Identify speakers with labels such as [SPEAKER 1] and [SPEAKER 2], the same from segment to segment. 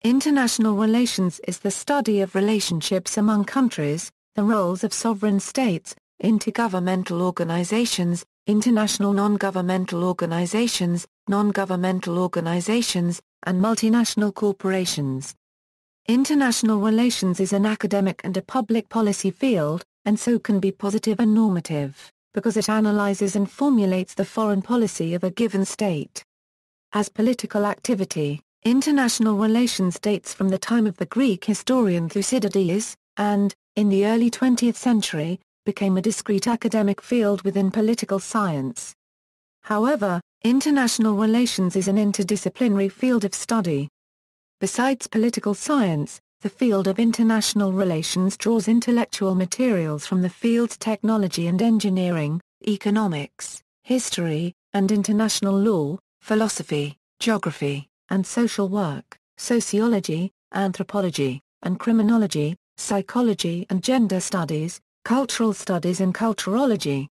[SPEAKER 1] International relations is the study of relationships among countries, the roles of sovereign states, intergovernmental organizations, international non-governmental organizations, non-governmental organizations, and multinational corporations. International relations is an academic and a public policy field, and so can be positive and normative, because it analyzes and formulates the foreign policy of a given state. As political activity, international relations dates from the time of the Greek historian Thucydides, and, in the early 20th century, became a discrete academic field within political science. However, international relations is an interdisciplinary field of study. Besides political science, the field of international relations draws intellectual materials from the fields technology and engineering, economics, history, and international law, philosophy, geography, and social work, sociology, anthropology, and criminology, psychology and gender studies, cultural studies and culturology.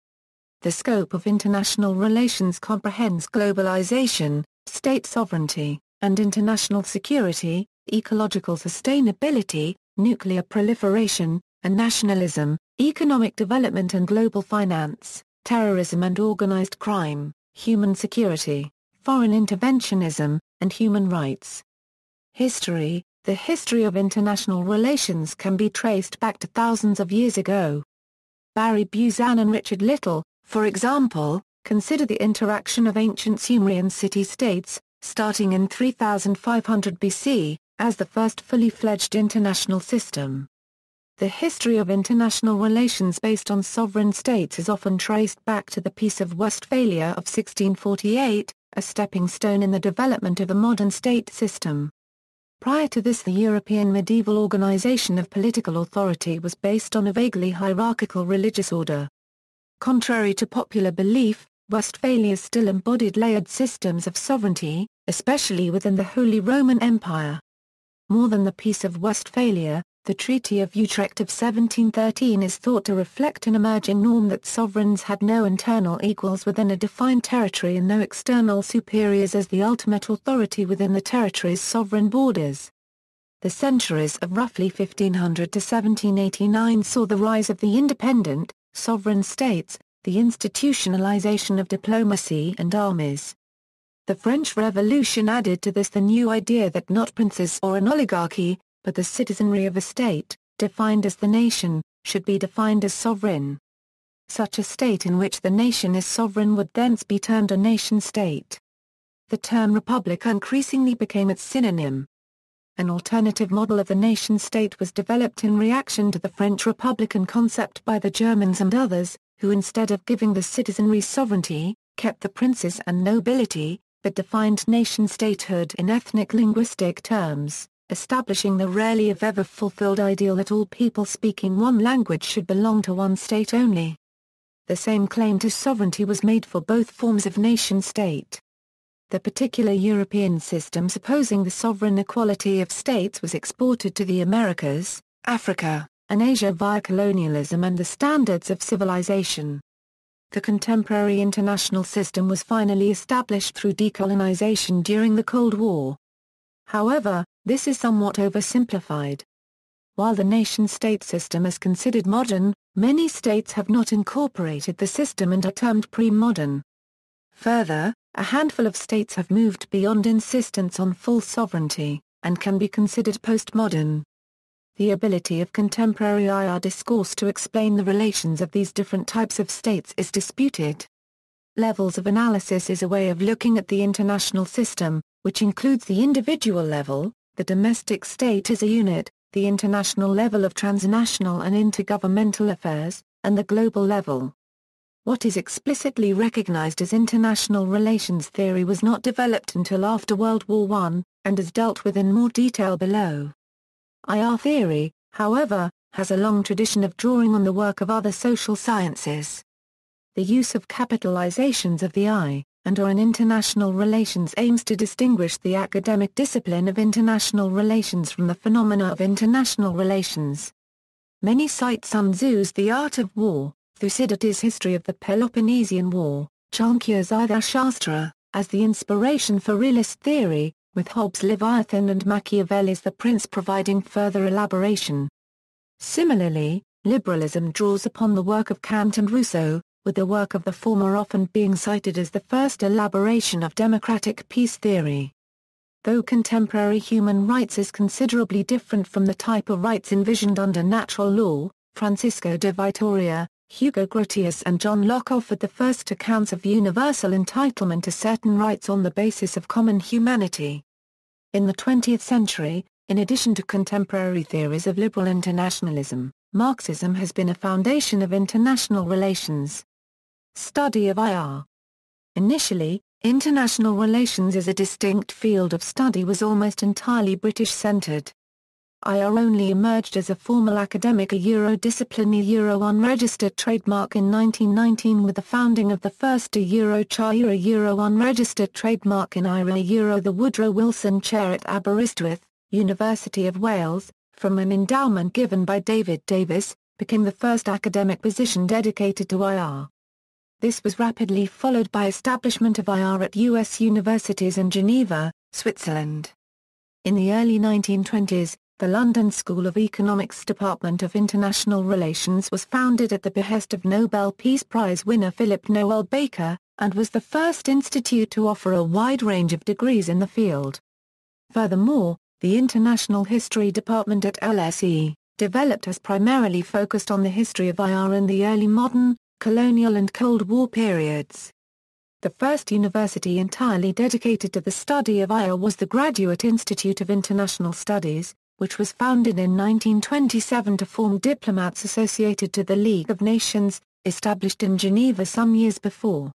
[SPEAKER 1] The scope of international relations comprehends globalization, state sovereignty, and international security, ecological sustainability, nuclear proliferation, and nationalism, economic development and global finance, terrorism and organized crime, human security, foreign interventionism, and human rights. History. The history of international relations can be traced back to thousands of years ago. Barry Buzan and Richard Little, for example, consider the interaction of ancient Sumerian city-states, starting in 3500 BC, as the first fully fledged international system. The history of international relations based on sovereign states is often traced back to the Peace of Westphalia of 1648, a stepping stone in the development of a modern state system. Prior to this, the European medieval organization of political authority was based on a vaguely hierarchical religious order. Contrary to popular belief, Westphalia still embodied layered systems of sovereignty, especially within the Holy Roman Empire. More than the Peace of Westphalia, the Treaty of Utrecht of 1713 is thought to reflect an emerging norm that sovereigns had no internal equals within a defined territory and no external superiors as the ultimate authority within the territory's sovereign borders. The centuries of roughly 1500 to 1789 saw the rise of the independent, sovereign states, the institutionalization of diplomacy and armies. The French Revolution added to this the new idea that not princes or an oligarchy, but the citizenry of a state, defined as the nation, should be defined as sovereign. Such a state in which the nation is sovereign would thence be termed a nation-state. The term republic increasingly became its synonym. An alternative model of the nation-state was developed in reaction to the French republican concept by the Germans and others, who instead of giving the citizenry sovereignty, kept the princes and nobility, but defined nation-statehood in ethnic-linguistic terms, establishing the rarely if ever fulfilled ideal that all people speaking one language should belong to one state only. The same claim to sovereignty was made for both forms of nation-state. The particular European system supposing the sovereign equality of states was exported to the Americas, Africa, and Asia via colonialism and the standards of civilization. The contemporary international system was finally established through decolonization during the Cold War. However, this is somewhat oversimplified. While the nation-state system is considered modern, many states have not incorporated the system and are termed pre-modern. Further, a handful of states have moved beyond insistence on full sovereignty, and can be considered postmodern. The ability of contemporary IR discourse to explain the relations of these different types of states is disputed. Levels of analysis is a way of looking at the international system, which includes the individual level, the domestic state as a unit, the international level of transnational and intergovernmental affairs, and the global level. What is explicitly recognized as international relations theory was not developed until after World War I, and is dealt with in more detail below. IR theory, however, has a long tradition of drawing on the work of other social sciences. The use of capitalizations of the I, and/or in international relations aims to distinguish the academic discipline of international relations from the phenomena of international relations. Many cite Sun Tzu's The Art of War, Thucydides' History of the Peloponnesian War, Chankya's Arthashastra, as the inspiration for realist theory, with Hobbes' Leviathan and Machiavelli's The Prince providing further elaboration. Similarly, liberalism draws upon the work of Kant and Rousseau, with the work of the former often being cited as the first elaboration of democratic peace theory. Though contemporary human rights is considerably different from the type of rights envisioned under natural law, Francisco de Vitoria, Hugo Grotius and John Locke offered the first accounts of universal entitlement to certain rights on the basis of common humanity. In the 20th century, in addition to contemporary theories of liberal internationalism, Marxism has been a foundation of international relations. Study of IR. Initially, international relations as a distinct field of study was almost entirely British-centred. IR only emerged as a formal academic Euro-disciplinary unregistered trademark in 1919 with the founding of the first Euro unregistered trademark in IR the Woodrow Wilson Chair at Aberystwyth, University of Wales, from an endowment given by David Davis, became the first academic position dedicated to IR. This was rapidly followed by establishment of IR at US universities and Geneva, Switzerland. In the early 1920s, the London School of Economics Department of International Relations was founded at the behest of Nobel Peace Prize winner Philip Noel Baker, and was the first institute to offer a wide range of degrees in the field. Furthermore, the International History Department at LSE, developed as primarily focused on the history of IR in the early modern, colonial and Cold War periods. The first university entirely dedicated to the study of IR was the Graduate Institute of International Studies, which was founded in 1927 to form diplomats associated to the League of Nations, established in Geneva some years before.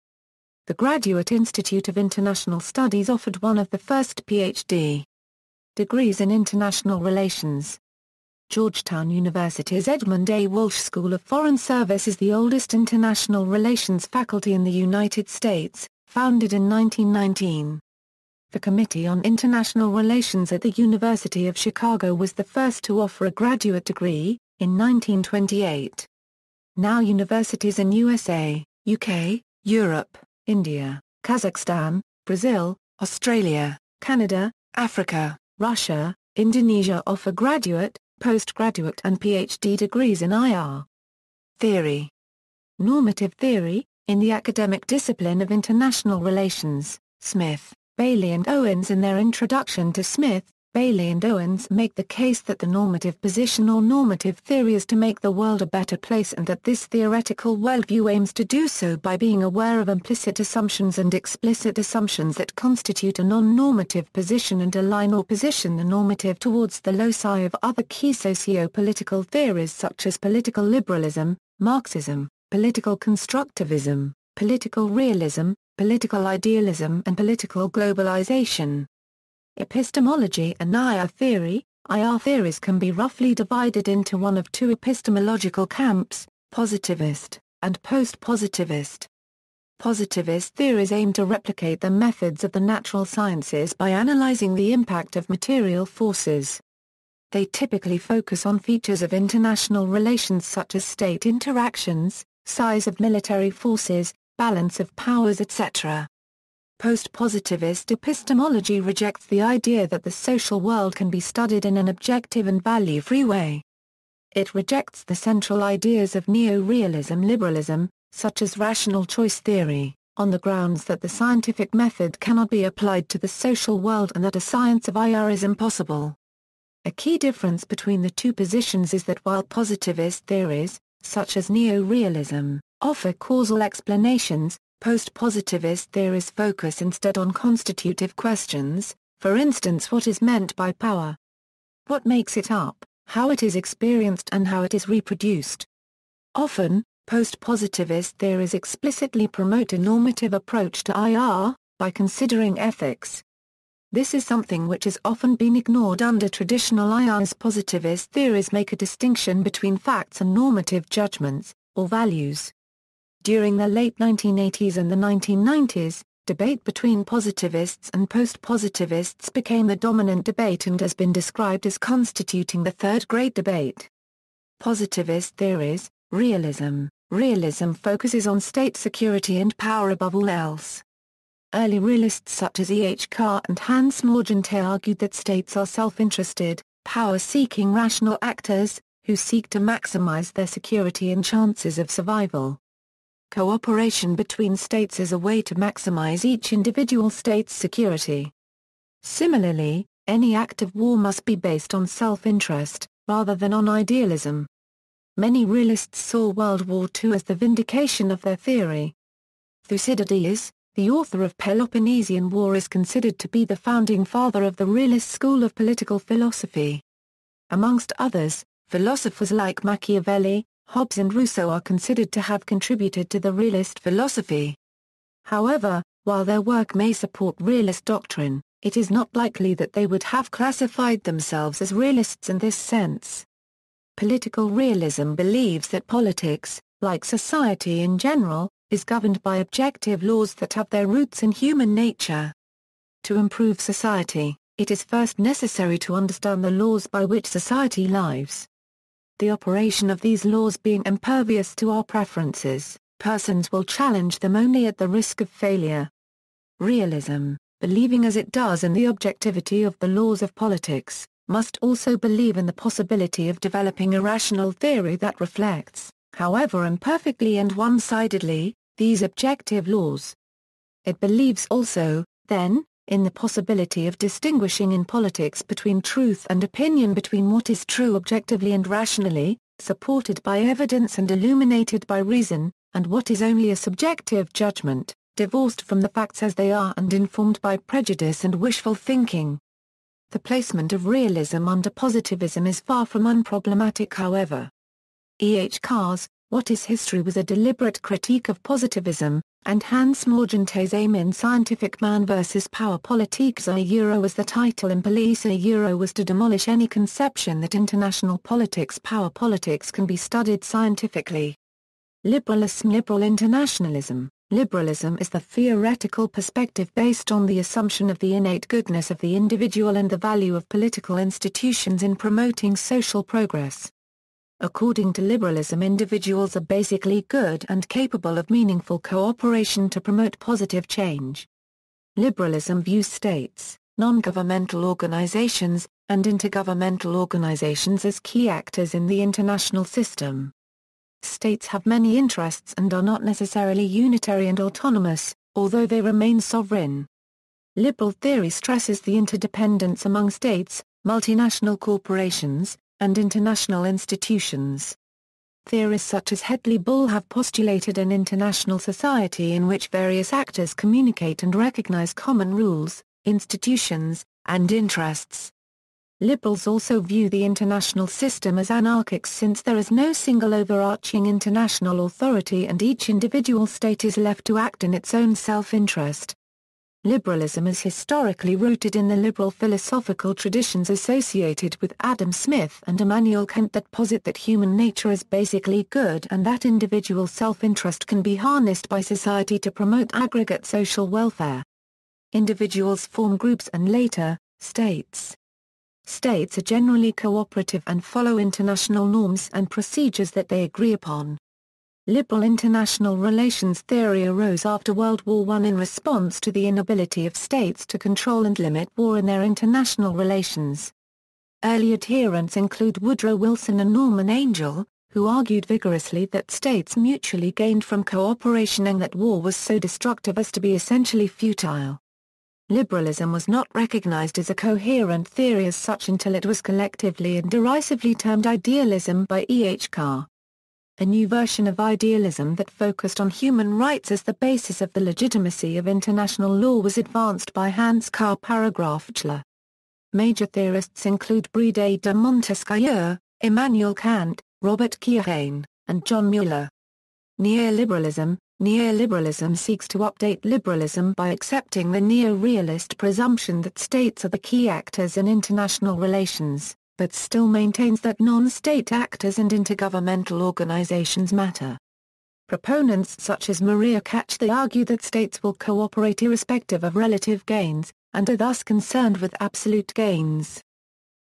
[SPEAKER 1] The Graduate Institute of International Studies offered one of the first Ph.D. degrees in international relations. Georgetown University's Edmund A. Walsh School of Foreign Service is the oldest international relations faculty in the United States, founded in 1919. The Committee on International Relations at the University of Chicago was the first to offer a graduate degree, in 1928. Now universities in USA, UK, Europe, India, Kazakhstan, Brazil, Australia, Canada, Africa, Russia, Indonesia offer graduate, postgraduate and PhD degrees in IR. Theory. Normative theory, in the academic discipline of international relations, Smith, Bailey and Owens in their introduction to Smith, Bailey and Owens make the case that the normative position or normative theory is to make the world a better place and that this theoretical worldview aims to do so by being aware of implicit assumptions and explicit assumptions that constitute a non-normative position and align or position the normative towards the loci of other key socio-political theories such as political liberalism, Marxism, political constructivism, political realism, political idealism and political globalization. Epistemology and Ir theory. IR theories can be roughly divided into one of two epistemological camps, positivist and post-positivist. Positivist theories aim to replicate the methods of the natural sciences by analyzing the impact of material forces. They typically focus on features of international relations such as state interactions, size of military forces, balance of powers etc. Post-positivist epistemology rejects the idea that the social world can be studied in an objective and value-free way. It rejects the central ideas of neo-realism liberalism, such as rational choice theory, on the grounds that the scientific method cannot be applied to the social world and that a science of IR is impossible. A key difference between the two positions is that while positivist theories, such as neo-realism, offer causal explanations, post-positivist theories focus instead on constitutive questions, for instance what is meant by power, what makes it up, how it is experienced and how it is reproduced. Often, post-positivist theories explicitly promote a normative approach to IR, by considering ethics. This is something which has often been ignored under traditional IRs. Positivist theories make a distinction between facts and normative judgments, or values. During the late 1980s and the 1990s, debate between positivists and post-positivists became the dominant debate and has been described as constituting the Third Great Debate. Positivist theories. Realism. Realism focuses on state security and power above all else. Early realists such as E. H. Carr and Hans Morgenthau argued that states are self-interested, power-seeking rational actors, who seek to maximize their security and chances of survival. Cooperation between states is a way to maximize each individual state's security. Similarly, any act of war must be based on self-interest, rather than on idealism. Many realists saw World War II as the vindication of their theory. Thucydides, the author of Peloponnesian War, is considered to be the founding father of the realist school of political philosophy. Amongst others, philosophers like Machiavelli, Hobbes and Rousseau are considered to have contributed to the realist philosophy. However, while their work may support realist doctrine, it is not likely that they would have classified themselves as realists in this sense. Political realism believes that politics, like society in general, is governed by objective laws that have their roots in human nature. To improve society, it is first necessary to understand the laws by which society lives. The operation of these laws being impervious to our preferences, persons will challenge them only at the risk of failure. Realism, believing as it does in the objectivity of the laws of politics, must also believe in the possibility of developing a rational theory that reflects, however imperfectly and one-sidedly, these objective laws. It believes also, then, in the possibility of distinguishing in politics between truth and opinion, between what is true objectively and rationally, supported by evidence and illuminated by reason, and what is only a subjective judgment, divorced from the facts as they are and informed by prejudice and wishful thinking. The placement of realism under positivism is far from unproblematic, however. E. H. Carr's What is History was a deliberate critique of positivism, and Hans Morgenthau's aim in Scientific Man vs. Power Politics was the title in Police was to demolish any conception that international politics, power politics, can be studied scientifically. Liberalism. Liberal internationalism. Liberalism is the theoretical perspective based on the assumption of the innate goodness of the individual and the value of political institutions in promoting social progress. According to liberalism, individuals are basically good and capable of meaningful cooperation to promote positive change. Liberalism views states, non-governmental organizations, and intergovernmental organizations as key actors in the international system. States have many interests and are not necessarily unitary and autonomous, although they remain sovereign. Liberal theory stresses the interdependence among states, multinational corporations, and international institutions. Theorists such as Hedley Bull have postulated an international society in which various actors communicate and recognize common rules, institutions, and interests. Liberals also view the international system as anarchic, since there is no single overarching international authority and each individual state is left to act in its own self-interest. Liberalism is historically rooted in the liberal philosophical traditions associated with Adam Smith and Immanuel Kant that posit that human nature is basically good and that individual self-interest can be harnessed by society to promote aggregate social welfare. Individuals form groups and later, states. States are generally cooperative and follow international norms and procedures that they agree upon. Liberal international relations theory arose after World War I in response to the inability of states to control and limit war in their international relations. Early adherents include Woodrow Wilson and Norman Angell, who argued vigorously that states mutually gained from cooperation and that war was so destructive as to be essentially futile. Liberalism was not recognized as a coherent theory as such until it was collectively and derisively termed idealism by E. H. Carr. A new version of idealism that focused on human rights as the basis of the legitimacy of international law was advanced by Hans Carl Paragraph. Major theorists include Brede de Montesquieu, Immanuel Kant, Robert Keohane, and John Mueller. Neoliberalism. Neoliberalism seeks to update liberalism by accepting the neo-realist presumption that states are the key actors in international relations, but still maintains that non-state actors and intergovernmental organizations matter. Proponents such as Maria Katchta argue that states will cooperate irrespective of relative gains, and are thus concerned with absolute gains.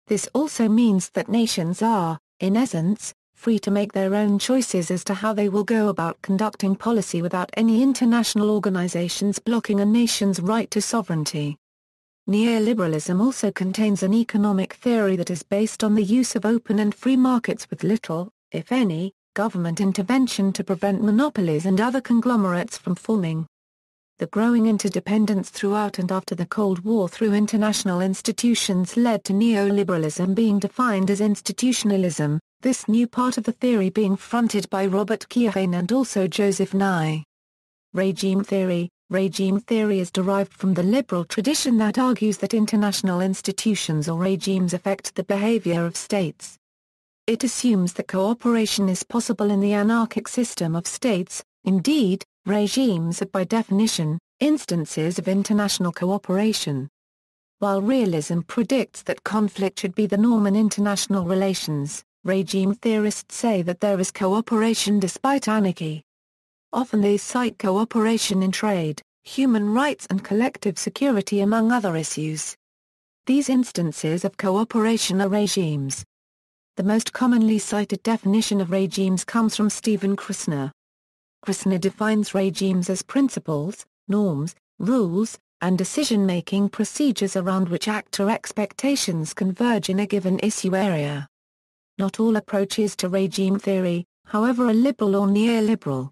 [SPEAKER 1] This also means that nations are, in essence, free to make their own choices as to how they will go about conducting policy without any international organizations blocking a nation's right to sovereignty. Neoliberalism also contains an economic theory that is based on the use of open and free markets with little, if any, government intervention to prevent monopolies and other conglomerates from forming. The growing interdependence throughout and after the Cold War through international institutions led to neoliberalism being defined as institutionalism, this new part of the theory being fronted by Robert Keohane and also Joseph Nye. Regime theory. Regime theory is derived from the liberal tradition that argues that international institutions or regimes affect the behavior of states. It assumes that cooperation is possible in the anarchic system of states. Indeed, regimes are by definition instances of international cooperation. While realism predicts that conflict should be the norm in international relations, regime theorists say that there is cooperation despite anarchy. Often they cite cooperation in trade, human rights and collective security among other issues. These instances of cooperation are regimes. The most commonly cited definition of regimes comes from Stephen Krasner. Krasner defines regimes as principles, norms, rules, and decision-making procedures around which actor expectations converge in a given issue area. Not all approaches to regime theory, however, are liberal or neoliberal.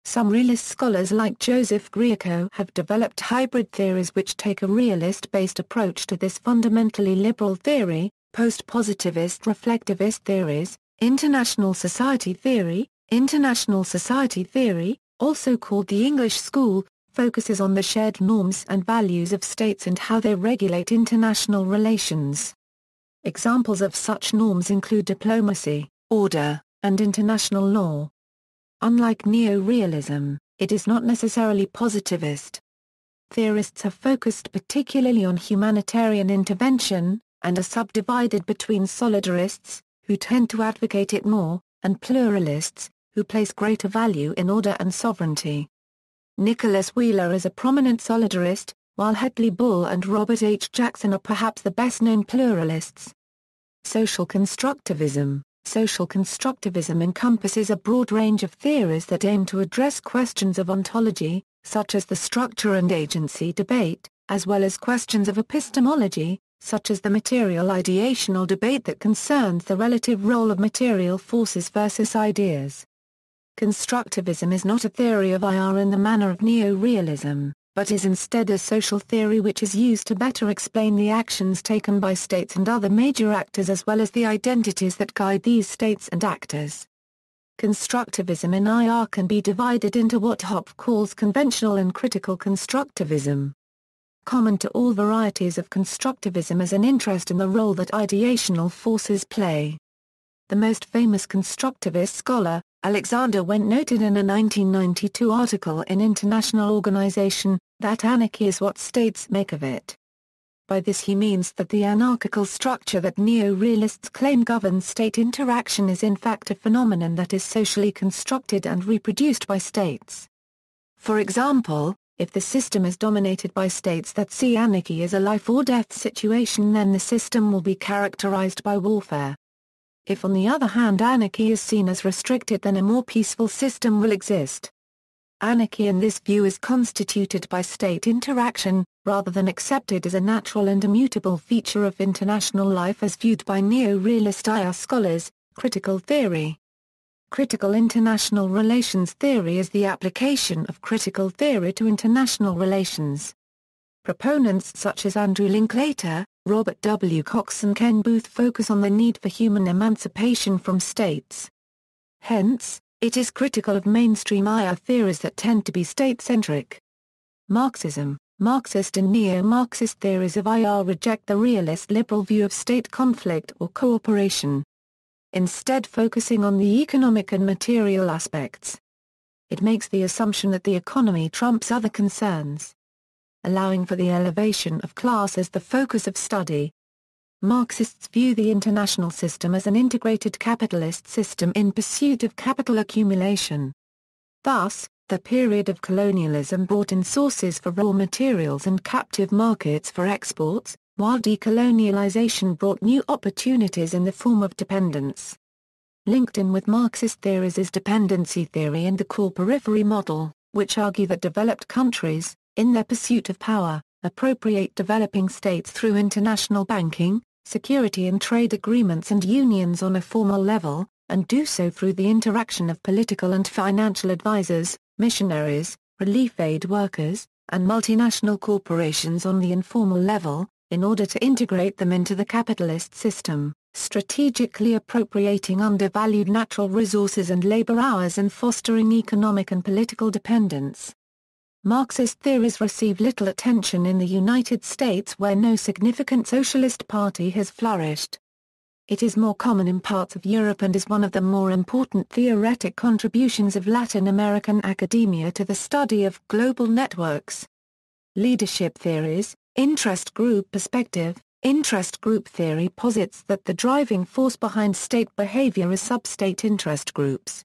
[SPEAKER 1] Some realist scholars like Joseph Grieco have developed hybrid theories which take a realist-based approach to this fundamentally liberal theory: post-positivist reflectivist theories, international society theory. International society theory, also called the English school, focuses on the shared norms and values of states and how they regulate international relations. Examples of such norms include diplomacy, order, and international law. Unlike neo-realism, it is not necessarily positivist. Theorists have focused particularly on humanitarian intervention, and are subdivided between solidarists, who tend to advocate it more, and pluralists, who place greater value in order and sovereignty. Nicholas Wheeler is a prominent solidarist, while Hedley Bull and Robert H. Jackson are perhaps the best-known pluralists. Social constructivism. Social constructivism encompasses a broad range of theories that aim to address questions of ontology, such as the structure and agency debate, as well as questions of epistemology, such as the material ideational debate that concerns the relative role of material forces versus ideas. Constructivism is not a theory of IR in the manner of neo-realism, but is instead a social theory which is used to better explain the actions taken by states and other major actors as well as the identities that guide these states and actors. Constructivism in IR can be divided into what Hopf calls conventional and critical constructivism. Common to all varieties of constructivism is an interest in the role that ideational forces play. The most famous constructivist scholar, Alexander Wendt, noted in a 1992 article in International Organization, that anarchy is what states make of it. By this he means that the anarchical structure that neo-realists claim governs state interaction is in fact a phenomenon that is socially constructed and reproduced by states. For example, if the system is dominated by states that see anarchy as a life-or-death situation, then the system will be characterized by warfare. If on the other hand anarchy is seen as restricted, then a more peaceful system will exist. Anarchy in this view is constituted by state interaction, rather than accepted as a natural and immutable feature of international life as viewed by neo-realist IR scholars. Critical theory. Critical international relations theory is the application of critical theory to international relations. Proponents such as Andrew Linklater, Robert W. Cox and Ken Booth focus on the need for human emancipation from states. Hence, it is critical of mainstream IR theories that tend to be state-centric. Marxism. Marxist and neo-Marxist theories of IR reject the realist liberal view of state conflict or cooperation, instead focusing on the economic and material aspects. It makes the assumption that the economy trumps other concerns, allowing for the elevation of class as the focus of study. Marxists view the international system as an integrated capitalist system in pursuit of capital accumulation. Thus, the period of colonialism brought in sources for raw materials and captive markets for exports, while decolonialization brought new opportunities in the form of dependence. Linked in with Marxist theories is dependency theory and the core periphery model, which argue that developed countries, in their pursuit of power, appropriate developing states through international banking, security and trade agreements and unions on a formal level, and do so through the interaction of political and financial advisors, missionaries, relief aid workers, and multinational corporations on the informal level, in order to integrate them into the capitalist system, strategically appropriating undervalued natural resources and labor hours and fostering economic and political dependence. Marxist theories receive little attention in the United States where no significant socialist party has flourished. It is more common in parts of Europe and is one of the more important theoretic contributions of Latin American academia to the study of global networks. Leadership theories. Interest group perspective. Interest group theory posits that the driving force behind state behavior is sub-state interest groups.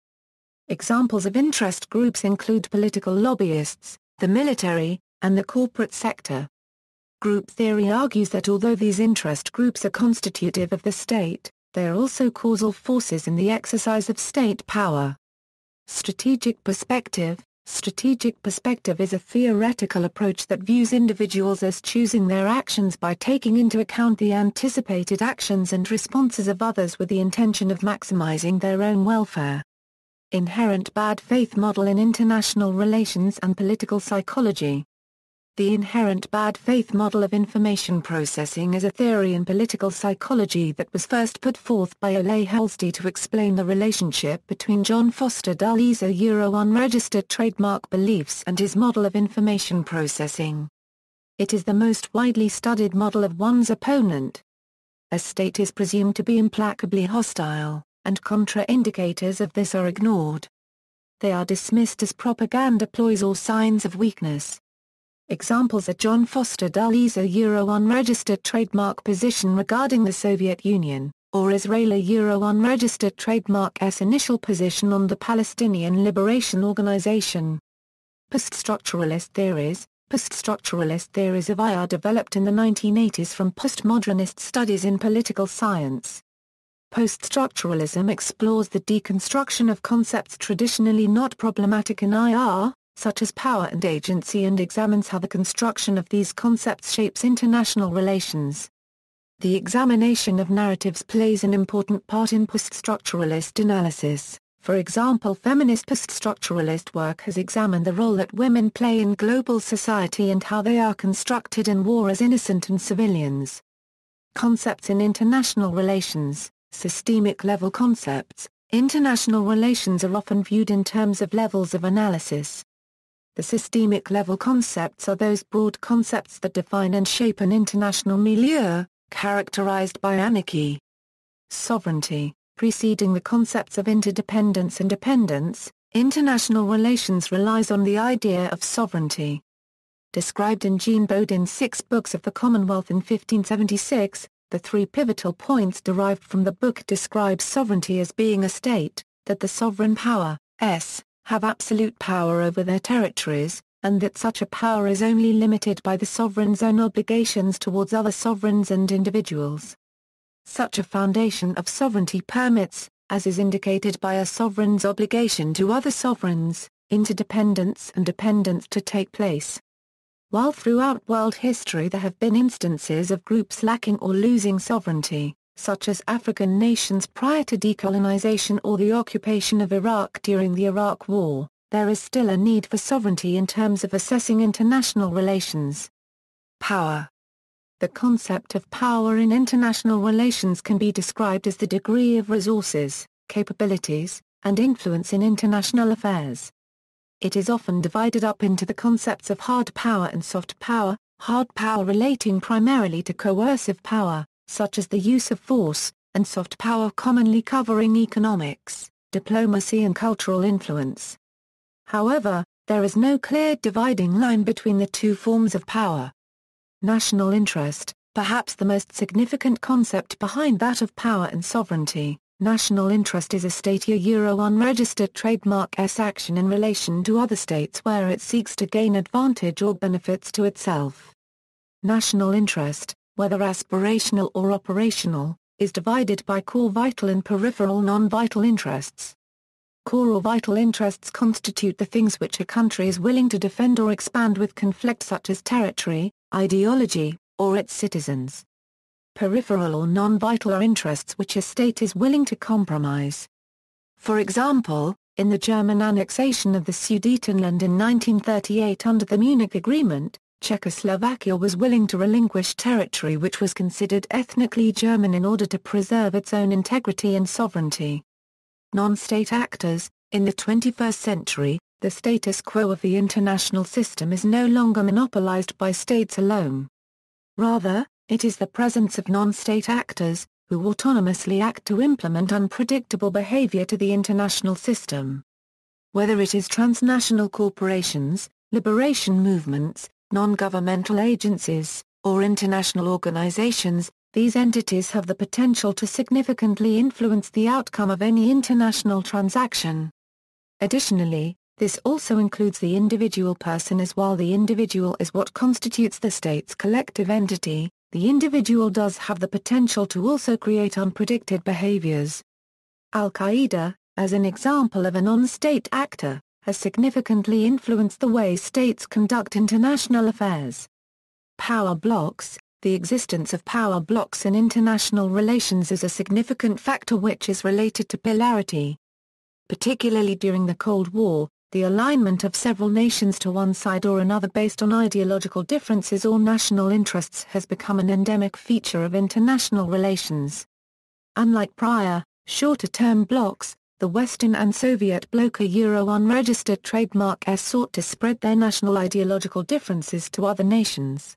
[SPEAKER 1] Examples of interest groups include political lobbyists, the military, and the corporate sector. Group theory argues that although these interest groups are constitutive of the state, they are also causal forces in the exercise of state power. Strategic perspective. Strategic perspective is a theoretical approach that views individuals as choosing their actions by taking into account the anticipated actions and responses of others with the intention of maximizing their own welfare. Inherent bad faith model in international relations and political psychology. The inherent bad faith model of information processing is a theory in political psychology that was first put forth by Ole Halsey to explain the relationship between John Foster Dulles' unregistered trademark beliefs and his model of information processing. It is the most widely studied model of one's opponent. A state is presumed to be implacably hostile, and contraindicators of this are ignored. They are dismissed as propaganda ploys or signs of weakness. Examples are John Foster Dulles' unregistered trademark position regarding the Soviet Union, or Israeli unregistered trademark's initial position on the Palestinian Liberation Organization. Poststructuralist theories. Poststructuralist theories of IR developed in the 1980s from postmodernist studies in political science. Poststructuralism explores the deconstruction of concepts traditionally not problematic in IR, such as power and agency, and examines how the construction of these concepts shapes international relations. The examination of narratives plays an important part in poststructuralist analysis. For example, feminist poststructuralist work has examined the role that women play in global society and how they are constructed in war as innocent and civilians. Concepts in international relations. Systemic level concepts. International relations are often viewed in terms of levels of analysis. The systemic level concepts are those broad concepts that define and shape an international milieu, characterized by anarchy. Sovereignty. Preceding the concepts of interdependence and dependence, international relations relies on the idea of sovereignty. Described in Jean Bodin's 6 books of the Commonwealth in 1576, the 3 pivotal points derived from the book describe sovereignty as being a state, that the sovereign powers have absolute power over their territories, and that such a power is only limited by the sovereign's own obligations towards other sovereigns and individuals. Such a foundation of sovereignty permits, as is indicated by a sovereign's obligation to other sovereigns, interdependence and dependence to take place. While throughout world history there have been instances of groups lacking or losing sovereignty, such as African nations prior to decolonization or the occupation of Iraq during the Iraq War, there is still a need for sovereignty in terms of assessing international relations. Power. The concept of power in international relations can be described as the degree of resources, capabilities, and influence in international affairs. It is often divided up into the concepts of hard power and soft power, hard power relating primarily to coercive power, such as the use of force, and soft power commonly covering economics, diplomacy and cultural influence. However, there is no clear dividing line between the two forms of power. National interest, perhaps the most significant concept behind that of power and sovereignty. National interest is a state unregistered trademark's action in relation to other states where it seeks to gain advantage or benefits to itself. National interest, whether aspirational or operational, is divided by core vital and peripheral non-vital interests. Core or vital interests constitute the things which a country is willing to defend or expand with conflict, such as territory, ideology, or its citizens. Peripheral or non-vital are interests which a state is willing to compromise. For example, in the German annexation of the Sudetenland in 1938 under the Munich Agreement, Czechoslovakia was willing to relinquish territory which was considered ethnically German in order to preserve its own integrity and sovereignty. Non-state actors. In the 21st century, the status quo of the international system is no longer monopolized by states alone. Rather, it is the presence of non-state actors, who autonomously act to implement unpredictable behavior to the international system. Whether it is transnational corporations, liberation movements, non-governmental agencies, or international organizations, these entities have the potential to significantly influence the outcome of any international transaction. Additionally, this also includes the individual person, as while the individual is what constitutes the state's collective entity, the individual does have the potential to also create unpredicted behaviors. Al-Qaeda, as an example of a non-state actor, has significantly influenced the way states conduct international affairs. Power blocks. The existence of power blocks in international relations is a significant factor which is related to polarity. Particularly during the Cold War, the alignment of several nations to one side or another based on ideological differences or national interests has become an endemic feature of international relations. Unlike prior, shorter-term blocs, the Western and Soviet bloc unregistered trademarks sought to spread their national ideological differences to other nations.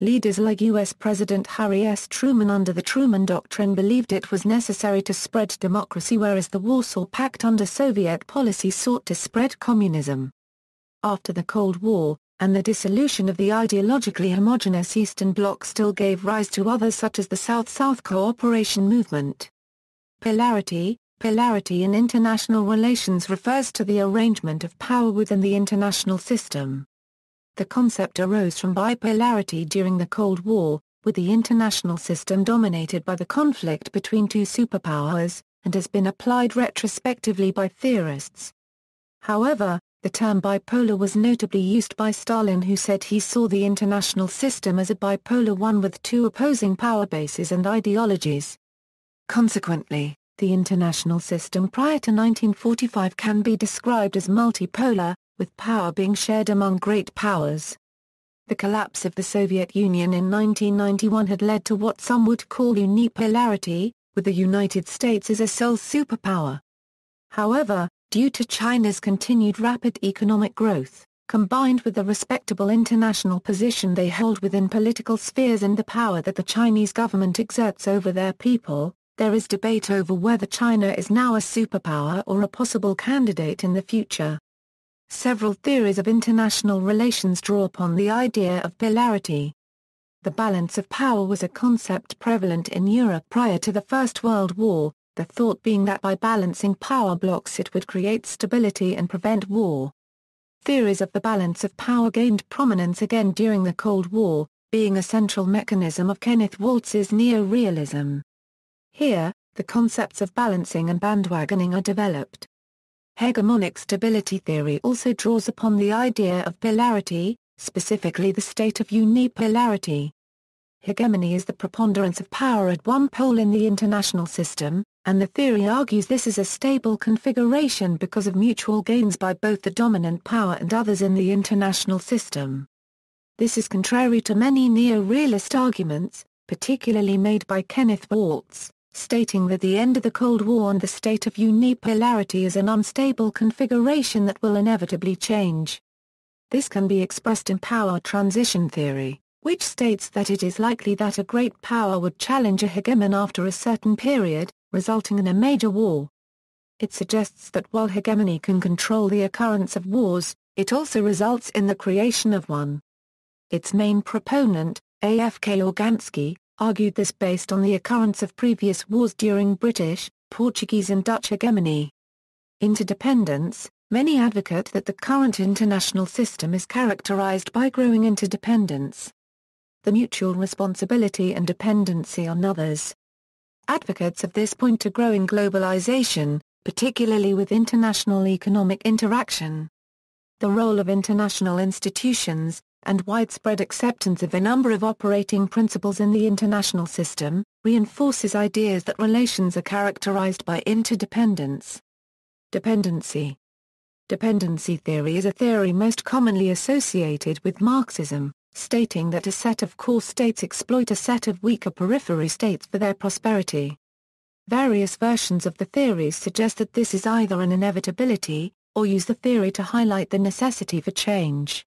[SPEAKER 1] Leaders like U.S. President Harry S. Truman under the Truman Doctrine believed it was necessary to spread democracy, whereas the Warsaw Pact under Soviet policy sought to spread communism. After the Cold War, and the dissolution of the ideologically homogeneous Eastern Bloc still gave rise to others such as the South-South Cooperation Movement. Polarity in international relations refers to the arrangement of power within the international system. The concept arose from bipolarity during the Cold War, with the international system dominated by the conflict between two superpowers, and has been applied retrospectively by theorists. However, the term bipolar was notably used by Stalin, who said he saw the international system as a bipolar one with two opposing power bases and ideologies. Consequently, the international system prior to 1945 can be described as multipolar, with power being shared among great powers. The collapse of the Soviet Union in 1991 had led to what some would call unipolarity, with the United States as a sole superpower. However, due to China's continued rapid economic growth, combined with the respectable international position they hold within political spheres and the power that the Chinese government exerts over their people, there is debate over whether China is now a superpower or a possible candidate in the future. Several theories of international relations draw upon the idea of polarity. The balance of power was a concept prevalent in Europe prior to the First World War, the thought being that by balancing power blocks it would create stability and prevent war. Theories of the balance of power gained prominence again during the Cold War, being a central mechanism of Kenneth Waltz's Neorealism. Here, the concepts of balancing and bandwagoning are developed. Hegemonic stability theory also draws upon the idea of polarity, specifically the state of unipolarity. Hegemony is the preponderance of power at one pole in the international system, and the theory argues this is a stable configuration because of mutual gains by both the dominant power and others in the international system. This is contrary to many neo-realist arguments, particularly made by Kenneth Waltz, stating that the end of the Cold War and the state of unipolarity is an unstable configuration that will inevitably change. This can be expressed in power transition theory, which states that it is likely that a great power would challenge a hegemon after a certain period, resulting in a major war. It suggests that while hegemony can control the occurrence of wars, it also results in the creation of one. Its main proponent, A.F.K. Organsky, argued this based on the occurrence of previous wars during British, Portuguese and Dutch hegemony. Interdependence. Many advocate that the current international system is characterized by growing interdependence. The mutual responsibility and dependency on others. Advocates of this point to growing globalization, particularly with international economic interaction. The role of international institutions, and widespread acceptance of a number of operating principles in the international system, reinforces ideas that relations are characterized by interdependence. Dependency. Dependency theory is a theory most commonly associated with Marxism, stating that a set of core states exploit a set of weaker periphery states for their prosperity. Various versions of the theory suggest that this is either an inevitability, or use the theory to highlight the necessity for change.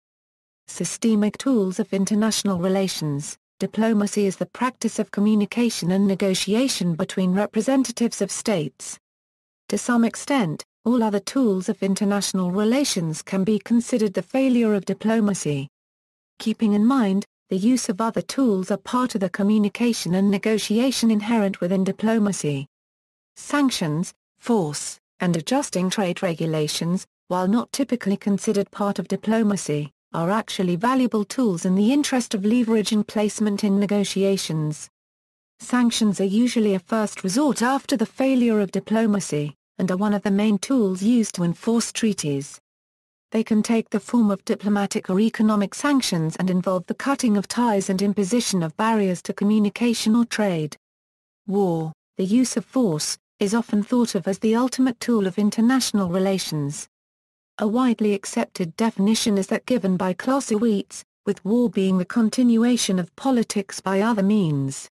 [SPEAKER 1] Systemic tools of international relations. Diplomacy is the practice of communication and negotiation between representatives of states. To some extent, all other tools of international relations can be considered the failure of diplomacy. Keeping in mind, the use of other tools are part of the communication and negotiation inherent within diplomacy. Sanctions, force, and adjusting trade regulations, while not typically considered part of diplomacy, are actually valuable tools in the interest of leveraging placement in negotiations. Sanctions are usually a first resort after the failure of diplomacy, and are one of the main tools used to enforce treaties. They can take the form of diplomatic or economic sanctions and involve the cutting of ties and imposition of barriers to communication or trade. War, the use of force, is often thought of as the ultimate tool of international relations. A widely accepted definition is that given by Clausewitz, with war being the continuation of politics by other means.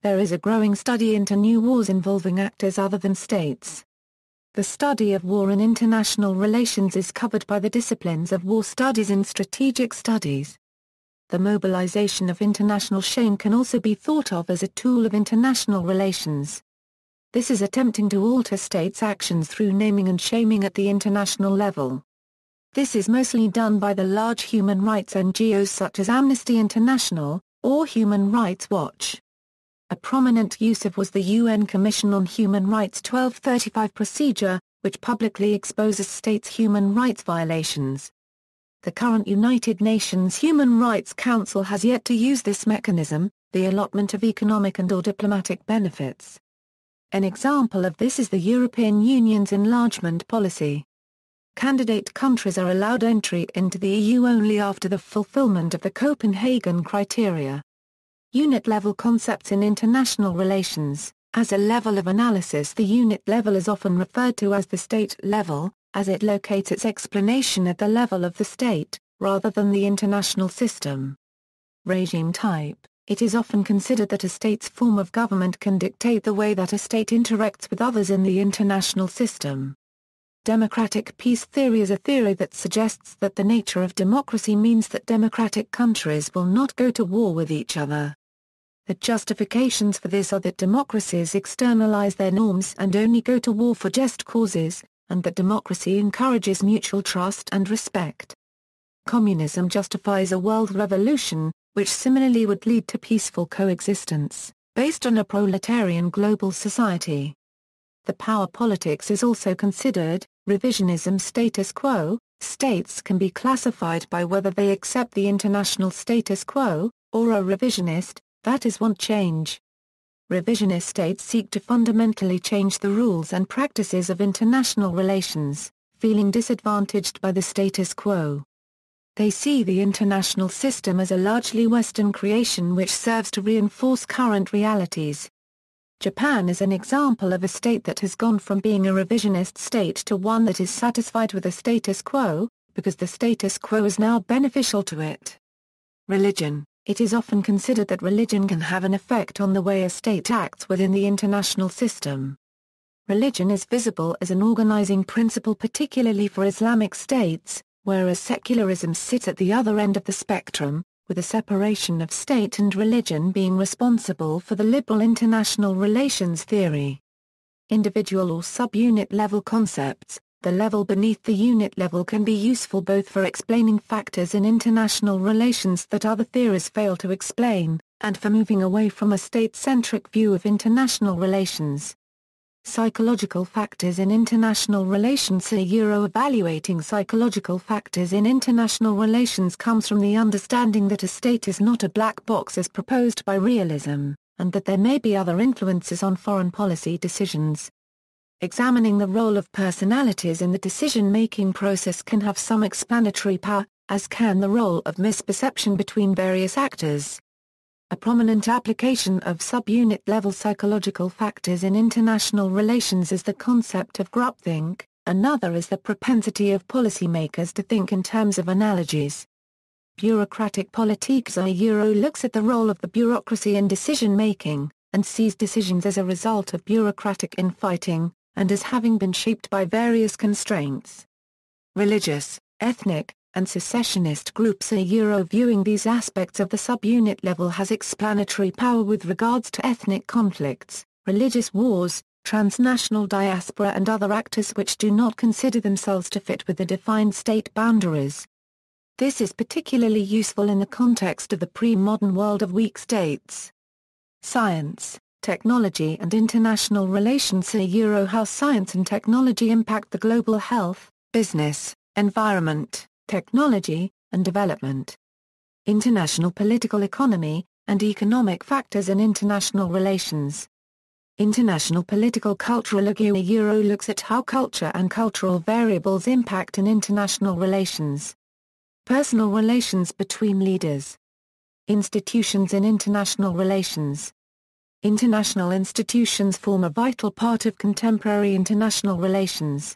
[SPEAKER 1] There is a growing study into new wars involving actors other than states. The study of war in international relations is covered by the disciplines of war studies and strategic studies. The mobilization of international shame can also be thought of as a tool of international relations. This is attempting to alter states' actions through naming and shaming at the international level. This is mostly done by the large human rights NGOs such as Amnesty International, or Human Rights Watch. A prominent use of was the UN Commission on Human Rights 1235 procedure, which publicly exposes states' human rights violations. The current United Nations Human Rights Council has yet to use this mechanism, the allotment of economic and/or diplomatic benefits. An example of this is the European Union's enlargement policy. Candidate countries are allowed entry into the EU only after the fulfillment of the Copenhagen criteria. Unit-level concepts in international relations. As a level of analysis, the unit level is often referred to as the state level, as it locates its explanation at the level of the state, rather than the international system. Regime type. It is often considered that a state's form of government can dictate the way that a state interacts with others in the international system. Democratic peace theory is a theory that suggests that the nature of democracy means that democratic countries will not go to war with each other. The justifications for this are that democracies externalize their norms and only go to war for just causes, and that democracy encourages mutual trust and respect. Communism justifies a world revolution, which similarly would lead to peaceful coexistence, based on a proletarian global society. The power politics is also considered. Revisionism status quo. States can be classified by whether they accept the international status quo, or are revisionist, that is, want change. Revisionist states seek to fundamentally change the rules and practices of international relations, feeling disadvantaged by the status quo. They see the international system as a largely Western creation which serves to reinforce current realities. Japan is an example of a state that has gone from being a revisionist state to one that is satisfied with the status quo, because the status quo is now beneficial to it. Religion. It is often considered that religion can have an effect on the way a state acts within the international system. Religion is visible as an organizing principle particularly for Islamic states, whereas secularism sits at the other end of the spectrum, with a separation of state and religion being responsible for the liberal international relations theory. Individual or subunit level concepts. The level beneath the unit level can be useful both for explaining factors in international relations that other theories fail to explain, and for moving away from a state-centric view of international relations. Psychological factors in international relations. Evaluating psychological factors in international relations comes from the understanding that a state is not a black box as proposed by realism, and that there may be other influences on foreign policy decisions. Examining the role of personalities in the decision-making process can have some explanatory power, as can the role of misperception between various actors. A prominent application of subunit-level psychological factors in international relations is the concept of groupthink, another is the propensity of policymakers to think in terms of analogies. Bureaucratic Politics IR looks at the role of the bureaucracy in decision-making, and sees decisions as a result of bureaucratic infighting, and as having been shaped by various constraints. Religious, ethnic, and secessionist groups IR viewing these aspects of the subunit level has explanatory power with regards to ethnic conflicts, religious wars, transnational diaspora and other actors which do not consider themselves to fit with the defined state boundaries. This is particularly useful in the context of the pre-modern world of weak states. Science, technology and international relations IR how science and technology impact the global health, business, environment, technology, and development. International political economy, and economic factors in international relations. International political culturology IR looks at how culture and cultural variables impact in international relations. Personal relations between leaders. Institutions in international relations. International institutions form a vital part of contemporary international relations.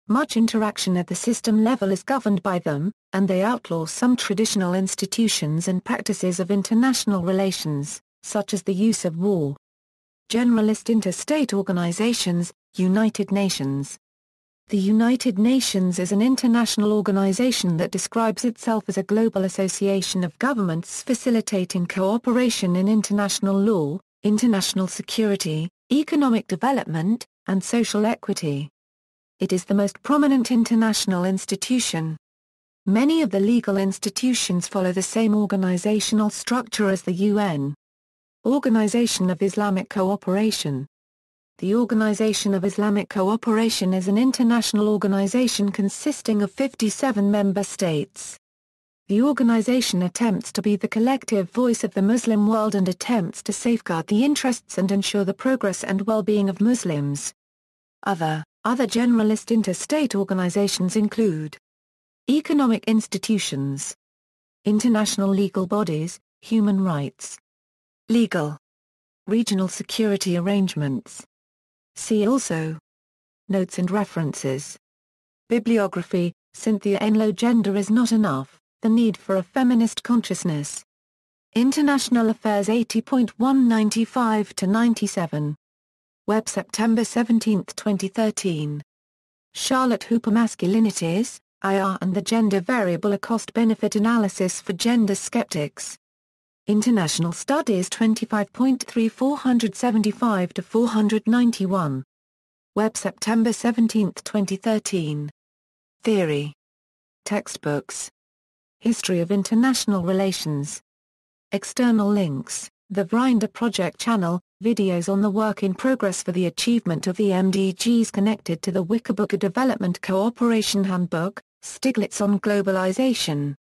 [SPEAKER 1] Much interaction at the system level is governed by them, and they outlaw some traditional institutions and practices of international relations, such as the use of war. Generalist interstate organizations, United Nations. The United Nations is an international organization that describes itself as a global association of governments facilitating cooperation in international law, international security, economic development, and social equity. It is the most prominent international institution. Many of the legal institutions follow the same organizational structure as the UN. Organization of Islamic Cooperation. The Organization of Islamic Cooperation is an international organization consisting of 57 member states. The organization attempts to be the collective voice of the Muslim world and attempts to safeguard the interests and ensure the progress and well-being of Muslims. Other generalist interstate organizations include economic institutions, international legal bodies, human rights, legal, regional security arrangements. See also notes and references. Bibliography, Cynthia Enlow. Gender is not enough, the need for a feminist consciousness. International Affairs 80.195-97. Web September 17, 2013. Charlotte Hooper Masculinities, IR and the Gender Variable A Cost-Benefit Analysis for Gender Skeptics. International Studies 25.3 475-491. Web September 17, 2013. Theory. Textbooks. History of International Relations. External links, the Vrinder Project channel, videos on the work in progress for the achievement of the MDGs connected to the Wiccabook, a Development Cooperation Handbook, Stiglitz on Globalization.